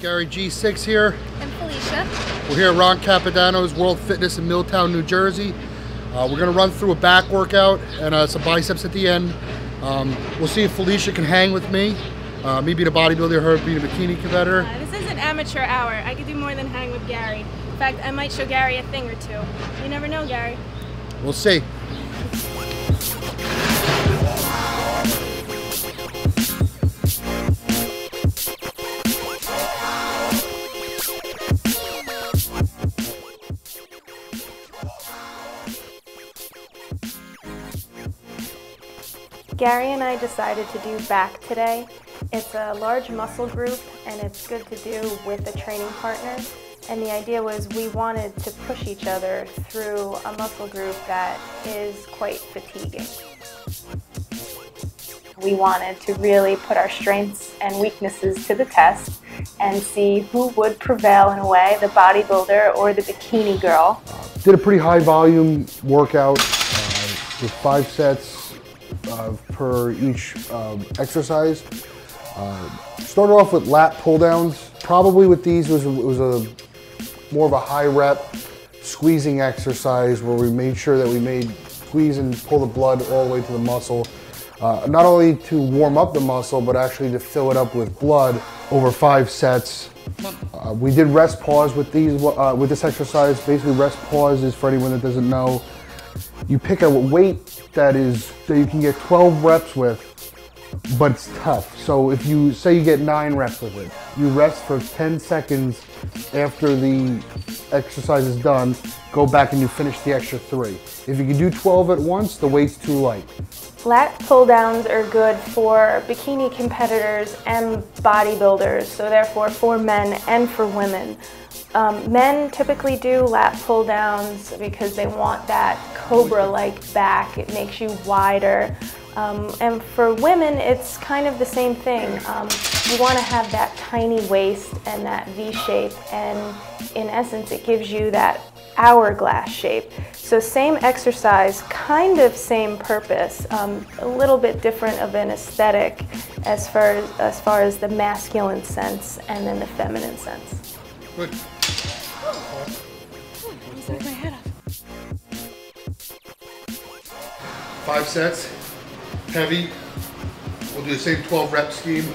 Gary G-Six here. And Felicia. We're here at Ron Capodanno's World Fitness in Milltown, New Jersey. We're going to run through a back workout and some biceps at the end. We'll see if Felicia can hang with me. Me being a bodybuilder, her being a bikini competitor. This is an amateur hour. I could do more than hang with Gary. In fact, I might show Gary a thing or two. You never know, Gary. We'll see. Gary and I decided to do back today. It's a large muscle group and it's good to do with a training partner. And the idea was we wanted to push each other through a muscle group that is quite fatiguing. We wanted to really put our strengths and weaknesses to the test and see who would prevail in a way, the bodybuilder or the bikini girl. Did a pretty high volume workout with 5 sets per each exercise. Started off with lat pull downs. Probably with these was more of a high rep squeezing exercise where we made sure that we squeeze and pull the blood all the way to the muscle. Not only to warm up the muscle, but actually to fill it up with blood over 5 sets. We did rest pause with this exercise. Basically, rest pause is, for anyone that doesn't know, you pick a weight that you can get 12 reps with, but it's tough. So if you say you get 9 reps with it, you rest for 10 seconds after the exercise is done, go back and you finish the extra 3. If you can do 12 at once, the weight's too light. Lat pull downs are good for bikini competitors and bodybuilders, so therefore for men and for women. Men typically do lat pull downs because they want that cobra-like back. It makes you wider. And for women, it's kind of the same thing. You want to have that tiny waist and that V shape, and in essence, it gives you that hourglass shape. So same exercise, kind of same purpose, a little bit different of an aesthetic as far as the masculine sense and then the feminine sense. Good. I my head up. 5 sets, heavy. We'll do the same 12 rep scheme.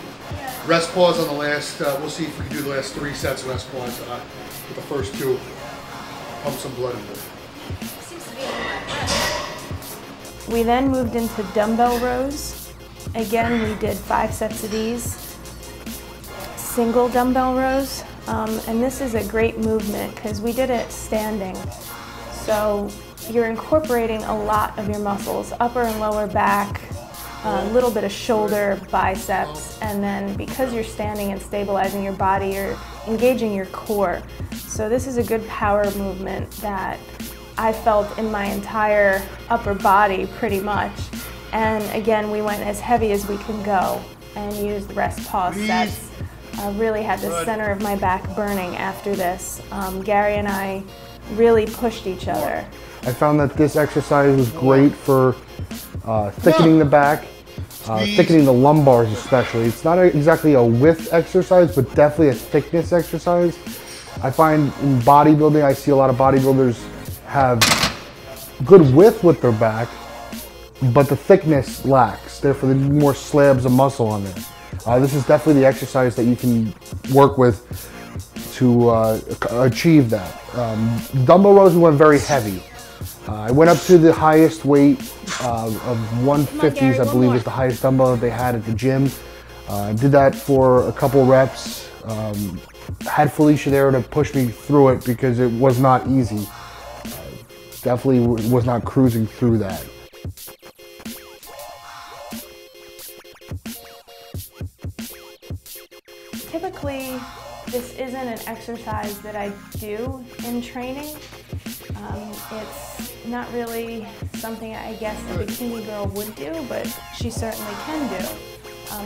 Rest pause on the last, we'll see if we can do the last 3 sets rest pause with the first 2. Pump some blood in there. We then moved into dumbbell rows. Again, we did 5 sets of these. Single dumbbell rows. And this is a great movement because we did it standing. So you're incorporating a lot of your muscles, upper and lower back, a little bit of shoulder, biceps, and then because you're standing and stabilizing your body, you're engaging your core. So this is a good power movement that I felt in my entire upper body pretty much. And again, we went as heavy as we can go and used rest pause sets. I really had the center of my back burning after this. Gary and I really pushed each other. I found that this exercise was great for thickening the back, thickening the lumbars especially. It's not exactly a width exercise, but definitely a thickness exercise. I find in bodybuilding, I see a lot of bodybuilders have good width with their back, but the thickness lacks. Therefore, they need more slabs of muscle on there. This is definitely the exercise that you can work with to achieve that. Dumbbell rows, we went very heavy. I went up to the highest weight of 150s, I believe is the highest dumbbell that they had at the gym. Did that for a couple reps. Had Felicia there to push me through it because it was not easy. Definitely was not cruising through that. Typically, this isn't an exercise that I do in training. It's not really something I guess a bikini girl would do, but she certainly can do.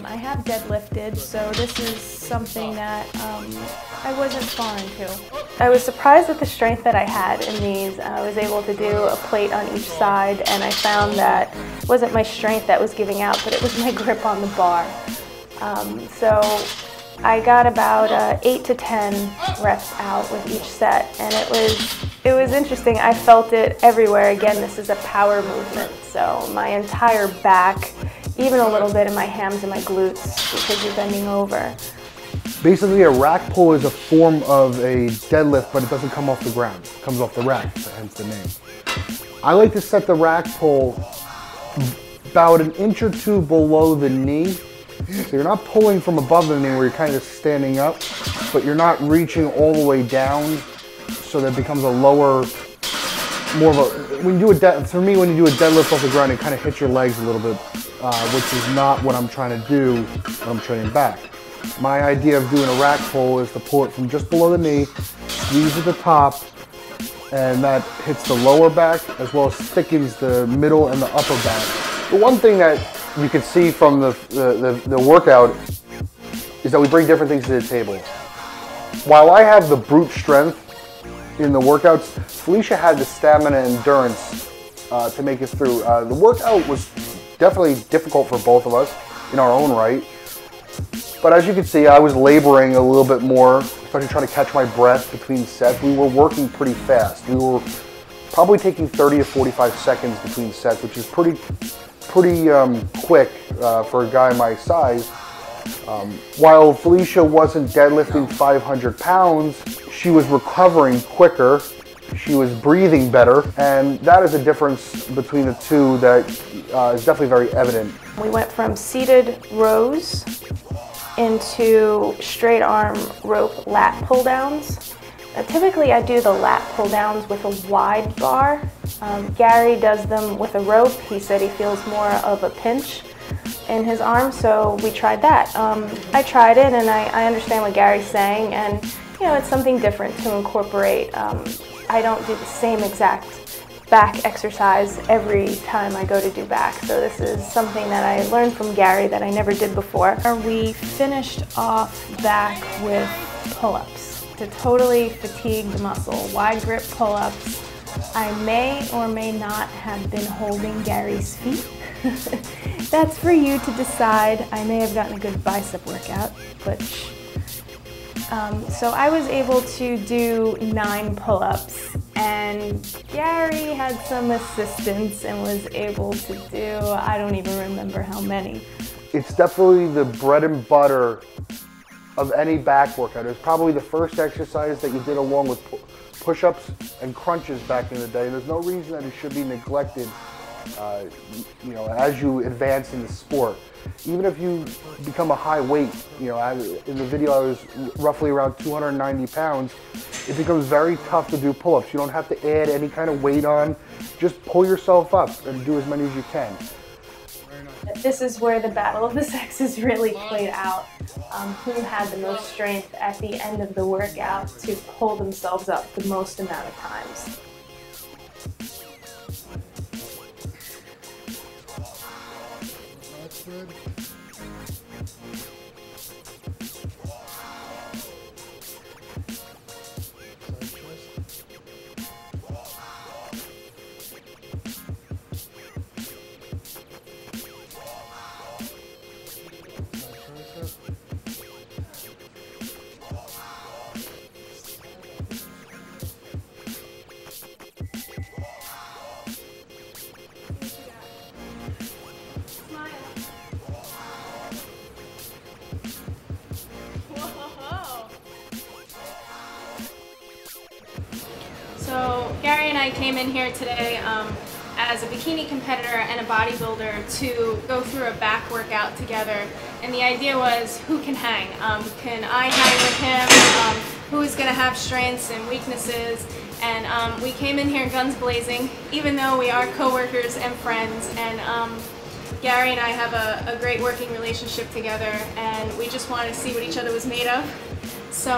I have deadlifted, so this is something that I wasn't foreign to. I was surprised at the strength that I had in these. I was able to do a plate on each side, and I found that it wasn't my strength that was giving out, but it was my grip on the bar. So I got about 8 to 10 reps out with each set, and it was interesting. I felt it everywhere. Again, this is a power movement, so my entire back, even a little bit in my hams and my glutes because you're bending over. Basically, a rack pull is a form of a deadlift, but it doesn't come off the ground. It comes off the rack, hence the name. I like to set the rack pull about an inch or two below the knee. So you're not pulling from above the knee where you're kind of standing up, but you're not reaching all the way down, so that it becomes a lower, more of a, when you do for me, when you do a deadlift off the ground, it kind of hits your legs a little bit, which is not what I'm trying to do when I'm training back. My idea of doing a rack pull is to pull it from just below the knee, squeeze at the top, and that hits the lower back as well as thickens the middle and the upper back. The one thing that you can see from the workout is that we bring different things to the table. While I have the brute strength in the workouts, Felicia had the stamina and endurance to make us through. The workout was definitely difficult for both of us in our own right. But as you can see, I was laboring a little bit more, especially trying to catch my breath between sets. We were working pretty fast. We were probably taking 30 to 45 seconds between sets, which is pretty quick for a guy my size. While Felicia wasn't deadlifting 500 pounds, she was recovering quicker. She was breathing better, and that is a difference between the two that is definitely very evident. We went from seated rows into straight arm rope lat pull downs. Typically I do the lat pull downs with a wide bar. Gary does them with a rope. He said he feels more of a pinch in his arm, so we tried that. I tried it, and I understand what Gary's saying, and you know, it's something different to incorporate. I don't do the same exact back exercise every time I go to do back, so this is something that I learned from Gary that I never did before. We finished off back with pull-ups to totally fatigue the muscle. Wide grip pull-ups. I may or may not have been holding Gary's feet. That's for you to decide. I may have gotten a good bicep workout, but so I was able to do 9 pull-ups, and Gary had some assistance and was able to do, I don't even remember how many. It's definitely the bread and butter of any back workout. It's probably the first exercise that you did along with push-ups and crunches back in the day. There's no reason that it should be neglected you know, as you advance in the sport. Even if you become a high weight, you know, in the video I was roughly around 290 pounds, it becomes very tough to do pull-ups. You don't have to add any kind of weight on. Just pull yourself up and do as many as you can. This is where the battle of the sexes really played out. Who had the most strength at the end of the workout to pull themselves up the most amount of times. That's good. So Gary and I came in here today as a bikini competitor and a bodybuilder to go through a back workout together. And the idea was, who can hang? Can I hang with him? Who is going to have strengths and weaknesses? And we came in here guns blazing, even though we are co-workers and friends. And Gary and I have a great working relationship together, and we just wanted to see what each other was made of. So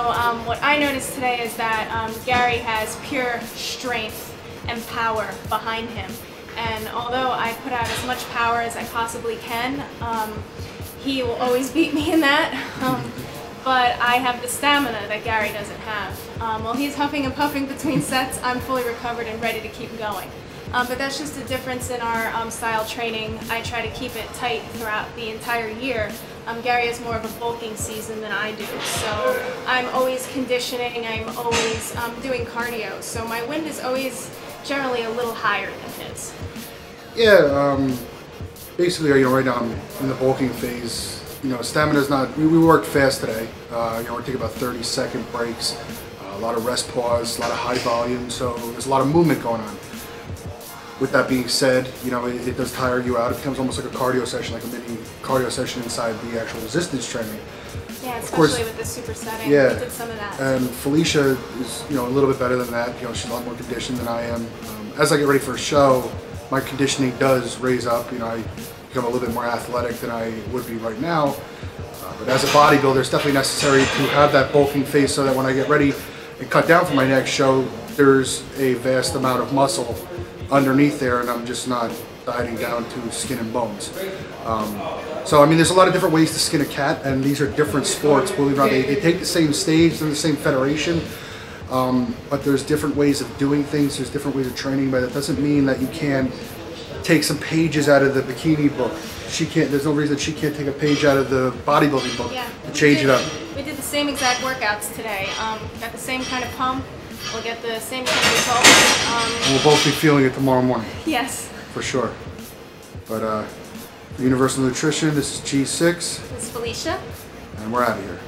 what I noticed today is that Gary has pure strength and power behind him. And although I put out as much power as I possibly can, he will always beat me in that. But I have the stamina that Gary doesn't have. While he's huffing and puffing between sets, I'm fully recovered and ready to keep going. But that's just a difference in our style training. I try to keep it tight throughout the entire year, Gary has more of a bulking season than I do, so I'm always conditioning, I'm always doing cardio, so my wind is always generally a little higher than his. Yeah, basically, right now I'm in the bulking phase. Stamina's not, we worked fast today. We're taking about 30-second breaks, a lot of rest pause, a lot of high volume, so there's a lot of movement going on. With that being said, it does tire you out. It becomes almost like a cardio session, like a mini cardio session inside the actual resistance training. Yeah, especially with the super setting. Yeah, we did some of that. And Felicia is, a little bit better than that. She's a lot more conditioned than I am. As I get ready for a show, my conditioning does raise up. I become a little bit more athletic than I would be right now. But as a bodybuilder, it's definitely necessary to have that bulking phase so that when I get ready and cut down for my next show, there's a vast amount of muscle underneath there, and I'm just not dieting down to skin and bones. So I mean, there's a lot of different ways to skin a cat, and these are different sports. Believe it or not, they take the same stage, they're the same federation, but there's different ways of doing things, there's different ways of training, but that doesn't mean that you can't take some pages out of the bikini book. There's no reason she can't take a page out of the bodybuilding book to change it up. We did the same exact workouts today. Got the same kind of pump. We'll get the same kind of results. We'll both be feeling it tomorrow morning. Yes. For sure. But Universal Nutrition, this is G-Six. This is Felicia. And we're out of here.